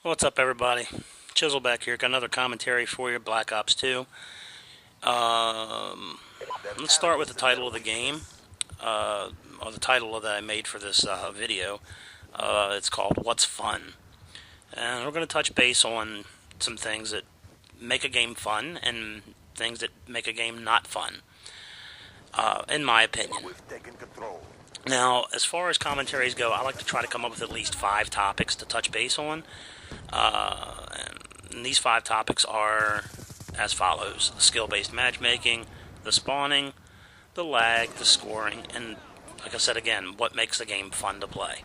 What's up, everybody? Chisel back here. Got another commentary for you, Black Ops 2. Let's start with the title of the game, or the title that I made for this video. It's called What's Fun? And we're going to touch base on some things that make a game fun and things that make a game not fun, in my opinion. Now, as far as commentaries go, I like to try to come up with at least 5 topics to touch base on. And these 5 topics are as follows: the skill-based matchmaking, the spawning, the lag, the scoring, and, like I said again, what makes the game fun to play.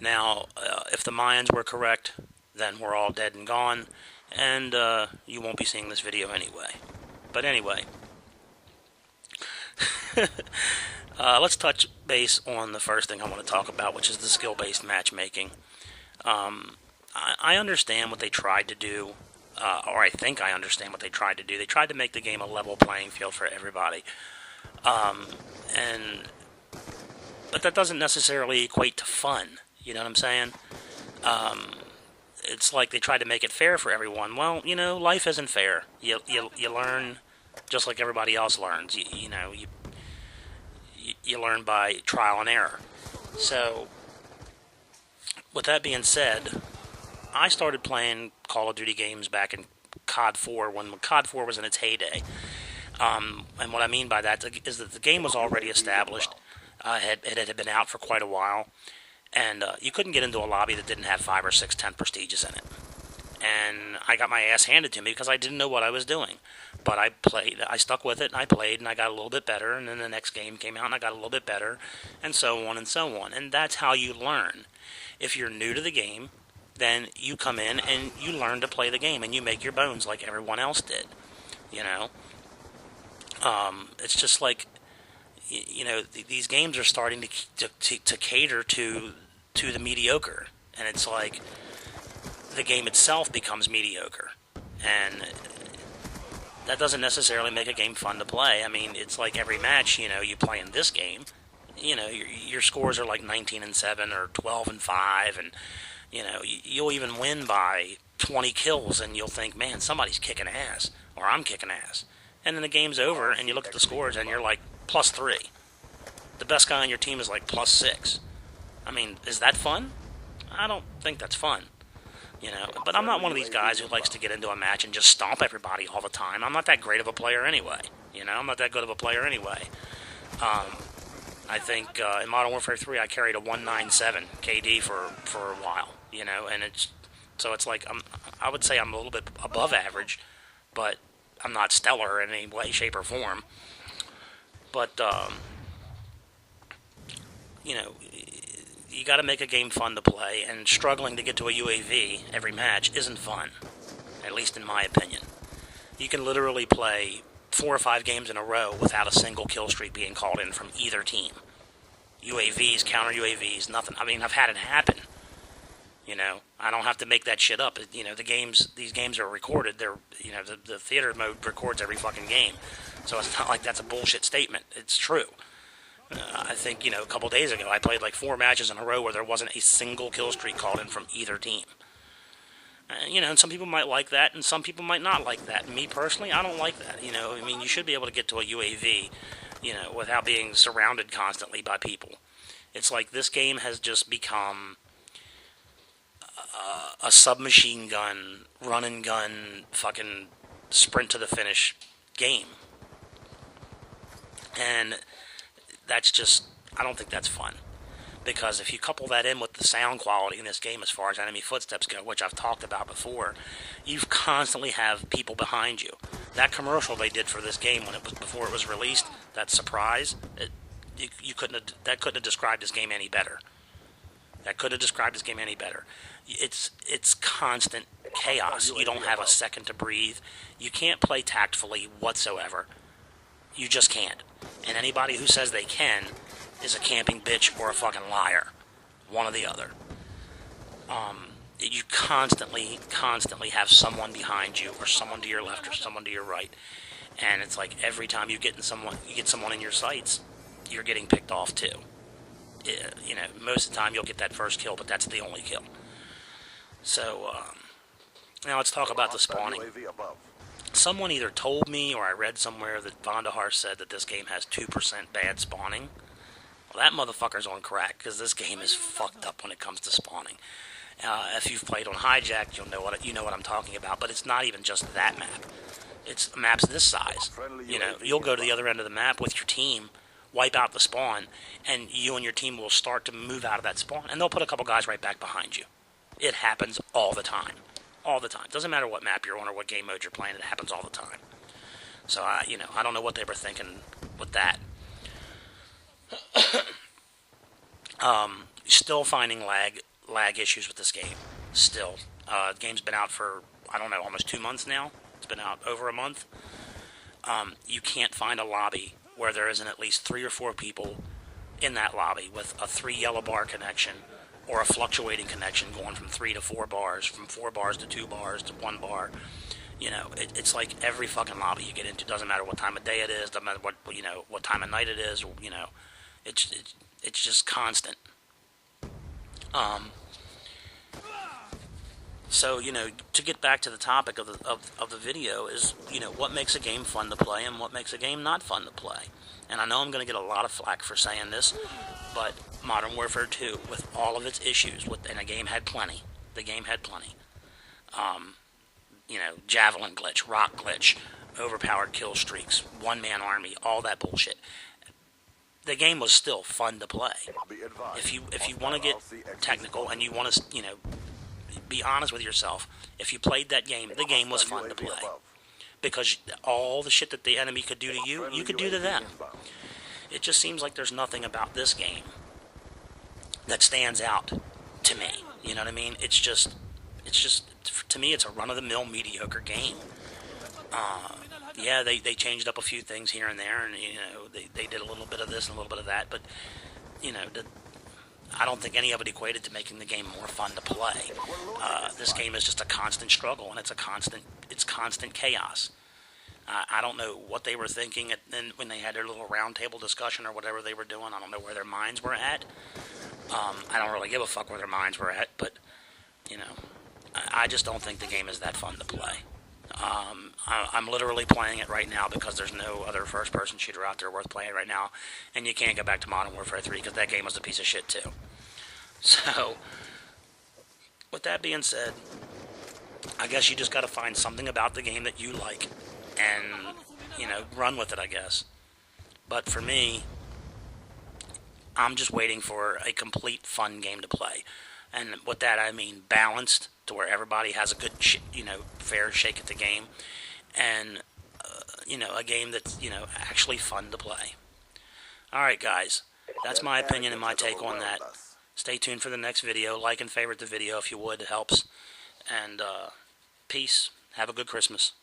Now, if the Mayans were correct, then we're all dead and gone, and you won't be seeing this video anyway. But anyway, let's touch base on the first thing I want to talk about, which is the skill-based matchmaking. I understand what they tried to do, or I think I understand what they tried to do. They tried to make the game a level playing field for everybody, but that doesn't necessarily equate to fun. You know what I'm saying? It's like they tried to make it fair for everyone. Well, you know, life isn't fair. You learn just like everybody else learns. You learn by trial and error. So, with that being said, I started playing Call of Duty games back in COD 4 when COD 4 was in its heyday. And what I mean by that is that the game was already established. It had been out for quite a while. And you couldn't get into a lobby that didn't have 5 or 6 10 prestiges in it. And I got my ass handed to me because I didn't know what I was doing. But I stuck with it, and I played, and I got a little bit better, and then the next game came out, and I got a little bit better, and so on and so on. And that's how you learn. If you're new to the game, then you come in and you learn to play the game, and you make your bones like everyone else did. You know? It's just like, you know, these games are starting to cater to the mediocre. And it's like the game itself becomes mediocre. And that doesn't necessarily make a game fun to play. I mean, it's like every match, you know, you play in this game, you know, your scores are like 19-7 or 12-5, and, you know, you'll even win by 20 kills, and you'll think, man, somebody's kicking ass, or I'm kicking ass. And then the game's over, and you look at the scores, and you're like, +3. The best guy on your team is like +6. I mean, is that fun? I don't think that's fun. You know, but I'm not one of these guys who likes to get into a match and just stomp everybody all the time. I'm not that great of a player anyway. You know, I'm not that good of a player anyway. I think in Modern Warfare 3 I carried a 197 KD for a while. You know, and it's like I would say I'm a little bit above average, but I'm not stellar in any way, shape, or form. But you know, you got to make a game fun to play, and struggling to get to a UAV every match isn't fun, at least in my opinion. You can literally play 4 or 5 games in a row without a single kill streak being called in from either team. UAVs, counter UAVs, nothing. I mean, I've had it happen. You know, I don't have to make that shit up. You know, these games are recorded. They're, you know, the theater mode records every fucking game, so it's not like that's a bullshit statement. It's true. I think, you know, a couple days ago, I played like 4 matches in a row where there wasn't a single kill streak called in from either team. You know, and some people might like that, and some people might not like that. Me, personally, I don't like that. You know, I mean, you should be able to get to a UAV, you know, without being surrounded constantly by people. It's like this game has just become a submachine gun, run and gun, fucking sprint to the finish game. And that's just, I don't think that's fun. Because if you couple that in with the sound quality in this game as far as enemy footsteps go, which I've talked about before, you constantly have people behind you. That commercial they did for this game before it was released, that surprise, that couldn't have described this game any better. That couldn't have described this game any better. It's constant chaos. You don't have a second to breathe. You can't play tactfully whatsoever. You just can't. And anybody who says they can is a camping bitch or a fucking liar. One or the other. You constantly have someone behind you, or someone to your left, or someone to your right. And it's like every time you get someone in your sights, you're getting picked off too. You know, most of the time you'll get that first kill, but that's the only kill. So, now let's talk about the spawning. Someone either told me or I read somewhere that Vandahar said that this game has 2% bad spawning. Well, that motherfucker's on crack, because this game is fucked up when it comes to spawning. If you've played on Hijack, you know what I'm talking about, but it's not even just that map. It's maps this size. You'll go to the other end of the map with your team, wipe out the spawn, and you and your team will start to move out of that spawn, and they'll put a couple guys right back behind you. It happens all the time. All the time. Doesn't matter what map you're on or what game mode you're playing, it happens all the time. So, I don't know what they were thinking with that. Still finding lag issues with this game. Still. The game's been out for, I don't know, almost 2 months now. It's been out over a month. You can't find a lobby where there isn't at least 3 or 4 people in that lobby with a 3 yellow bar connection or a fluctuating connection going from 3 to 4 bars, from 4 bars to 2 bars to 1 bar. It's like every fucking lobby you get into. Doesn't matter what time of day it is, doesn't matter what time of night it is, it's just constant. So, to get back to the topic of the video is, what makes a game fun to play and what makes a game not fun to play. And I know I'm going to get a lot of flack for saying this, but Modern Warfare 2, with all of its issues, and the game had plenty. Javelin glitch, rock glitch, overpowered kill streaks, one-man army, all that bullshit. The game was still fun to play. If you want to get technical and you want to, be honest with yourself, if you played that game, the game was fun to play. Because all the shit that the enemy could do to you, you could do to them. It just seems like there's nothing about this game that stands out to me. You know what I mean? It's just, to me, it's a run-of-the-mill mediocre game. Yeah, they changed up a few things here and there, and, they did a little bit of this and a little bit of that, but, I don't think any of it equated to making the game more fun to play. This game is just a constant struggle, and it's constant chaos. I don't know what they were thinking when they had their little roundtable discussion or whatever they were doing. I don't know where their minds were at. I don't really give a fuck where their minds were at, but, I just don't think the game is that fun to play. I'm literally playing it right now because there's no other first-person shooter out there worth playing right now, and you can't go back to Modern Warfare 3 because that game was a piece of shit too. So, with that being said, I guess you just got to find something about the game that you like and, run with it, I guess. But for me, I'm just waiting for a complete fun game to play. And with that, I mean balanced, to where everybody has a good, fair shake at the game. And, a game that's, actually fun to play. Alright, guys. That's my opinion and my take on that. Stay tuned for the next video. Like and favorite the video if you would. It helps. And, peace. Have a good Christmas.